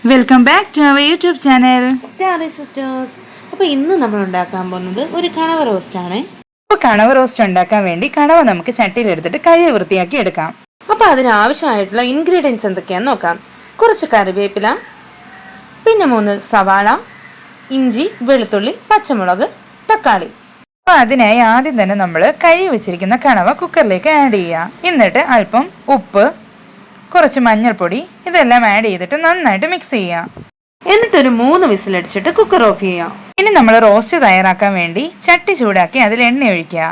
Welcome back to our YouTube channel starry sisters. അപ്പോൾ ഇന്ന് നമ്മൾ ഉണ്ടാക്കാൻ പോകുന്നത് ഒരു കണവ റോസ്റ്റ് ആണ്. അപ്പോൾ കണവ റോസ്റ്റ് ഉണ്ടാക്കാൻ വേണ്ടി കണവ നമുക്ക് ചട്ടിയിലെടുത്തിട്ട് കഴുകി വൃത്തിയാക്കി എടുക്കാം. അപ്പോൾ അതിനാവശ്യമായിട്ടുള്ള ഇൻഗ്രീഡിയൻസ് എന്തൊക്കെയാണെന്ന് നോക്കാം. കുറച്ച് കറിവേപ്പില, പിന്നെ 3 സവാള, ഇഞ്ചി, വെളുത്തുള്ളി, പച്ചമുളക്, തക്കാളി. അപ്പോൾ അതിനായി ആദ്യം തന്നെ നമ്മൾ കഴുകി വെച്ചിരിക്കുന്ന കണവ കുക്കറിലേക്ക് ആഡ് ചെയ്യുക. എന്നിട്ട് അല്പം ഉപ്പ്, കുറച്ച് മഞ്ഞൾപ്പൊടി ഇതെല്ലാം ആഡ് ചെയ്തിട്ട് നന്നായിട്ട് മിക്സ് ചെയ്യാം. എന്നിട്ടൊരു 3 വിസിലടിച്ചിട്ട് കുക്കർ ഓഫ് ചെയ്യാം. ഇനി നമ്മൾ റോസ്റ്റ് തയ്യാറാക്കാൻ വേണ്ടി ചട്ടി ചൂടാക്കി അതിൽ എണ്ണ ഒഴിക്കുക.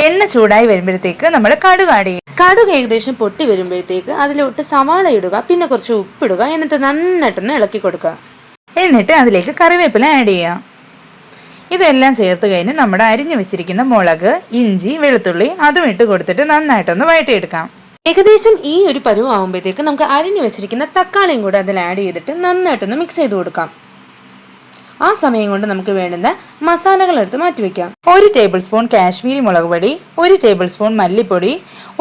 എണ്ണ ചൂടായി വരുമ്പോഴത്തേക്ക് നമ്മൾ കടുക് ആഡ് ചെയ്യുക. കടുക് ഏകദേശം പൊട്ടി വരുമ്പോഴത്തേക്ക് അതിലോട്ട് സവാള ഇടുക, പിന്നെ കുറച്ച് ഉപ്പിടുക, എന്നിട്ട് നന്നായിട്ടൊന്ന് ഇളക്കി കൊടുക്കുക. എന്നിട്ട് അതിലേക്ക് കറിവേപ്പില ആഡ് ചെയ്യുക. ഇതെല്ലാം ചേർത്ത് കഴിഞ്ഞ് നമ്മുടെ അരിഞ്ഞു വെച്ചിരിക്കുന്ന മുളക്, ഇഞ്ചി, വെളുത്തുള്ളി അതും ഇട്ട് കൊടുത്തിട്ട് നന്നായിട്ടൊന്ന് വഴറ്റിയെടുക്കാം. ഏകദേശം ഈ ഒരു പരുവാകുമ്പോഴത്തേക്ക് നമുക്ക് അരിഞ്ഞു വെച്ചിരിക്കുന്ന തക്കാളിയും കൂടെ അതിൽ ആഡ് ചെയ്തിട്ട് നന്നായിട്ടൊന്ന് മിക്സ് ചെയ്ത് കൊടുക്കാം. ആ സമയം കൊണ്ട് നമുക്ക് വേണ്ടുന്ന മസാലകൾ എടുത്ത് മാറ്റിവെക്കാം. 1 ടേബിൾ സ്പൂൺ കാശ്മീരി മുളക് പൊടി, 1 ടേബിൾ സ്പൂൺ മല്ലിപ്പൊടി,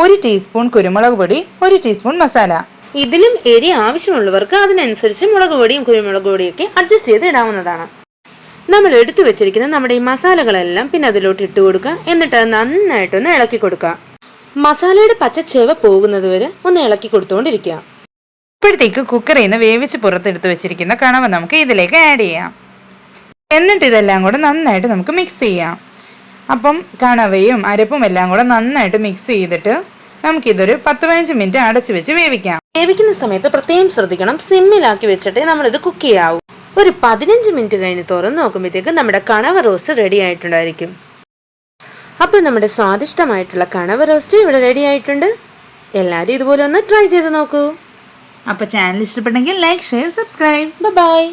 1 ടീസ്പൂൺ കുരുമുളക് പൊടി, 1 ടീസ്പൂൺ മസാല. ഇതിലും എരി ആവശ്യമുള്ളവർക്ക് അതിനനുസരിച്ച് മുളക് പൊടിയും കുരുമുളക് പൊടിയൊക്കെ അഡ്ജസ്റ്റ് ചെയ്ത് ഇടാവുന്നതാണ്. നമ്മൾ എടുത്തു വെച്ചിരിക്കുന്ന നമ്മുടെ ഈ മസാലകളെല്ലാം പിന്നെ അതിലോട്ട് ഇട്ട് കൊടുക്കുക. എന്നിട്ട് അത് നന്നായിട്ടൊന്ന് ഇളക്കി കൊടുക്കുക. മസാലയുടെ പച്ച ചെവ പോകുന്നത് വരെ ഒന്ന് ഇളക്കി കൊടുത്തുകൊണ്ടിരിക്കുക. ഇപ്പോഴത്തേക്ക് കുക്കറിൽ നിന്ന് വേവിച്ച് പുറത്തെടുത്ത് വെച്ചിരിക്കുന്ന കണവ നമുക്ക് ഇതിലേക്ക് ആഡ് ചെയ്യാം. എന്നിട്ട് ഇതെല്ലാം കൂടെ നന്നായിട്ട് നമുക്ക് മിക്സ് ചെയ്യാം. അപ്പം കണവയും അരപ്പും എല്ലാം കൂടെ നന്നായിട്ട് മിക്സ് ചെയ്തിട്ട് നമുക്കിതൊരു 10-15 മിനിറ്റ് അടച്ചു വെച്ച് വേവിക്കാം. വേവിക്കുന്ന സമയത്ത് പ്രത്യേകം ശ്രദ്ധിക്കണം, സിമ്മിലാക്കി വെച്ചിട്ട് നമ്മളിത് കുക്ക് ചെയ്യാവൂ. ഒരു 15 മിനിറ്റ് കഴിഞ്ഞ് തുറന്ന് നോക്കുമ്പോഴത്തേക്ക് നമ്മുടെ കണവ റോസ്റ്റ് റെഡി ആയിട്ടുണ്ടായിരിക്കും. അപ്പോൾ നമ്മുടെ സ്വാദിഷ്ടമായിട്ടുള്ള കണവ റോസ്റ്റ് ഇവിടെ റെഡി ആയിട്ടുണ്ട്. എല്ലാവരും ഇതുപോലെ ഒന്ന് ട്രൈ ചെയ്ത് നോക്കൂ. അപ്പോൾ ചാനൽ ഇഷ്ടപ്പെട്ടെങ്കിൽ ലൈക്ക്, ഷെയർ, സബ്സ്ക്രൈബ്. ബൈ.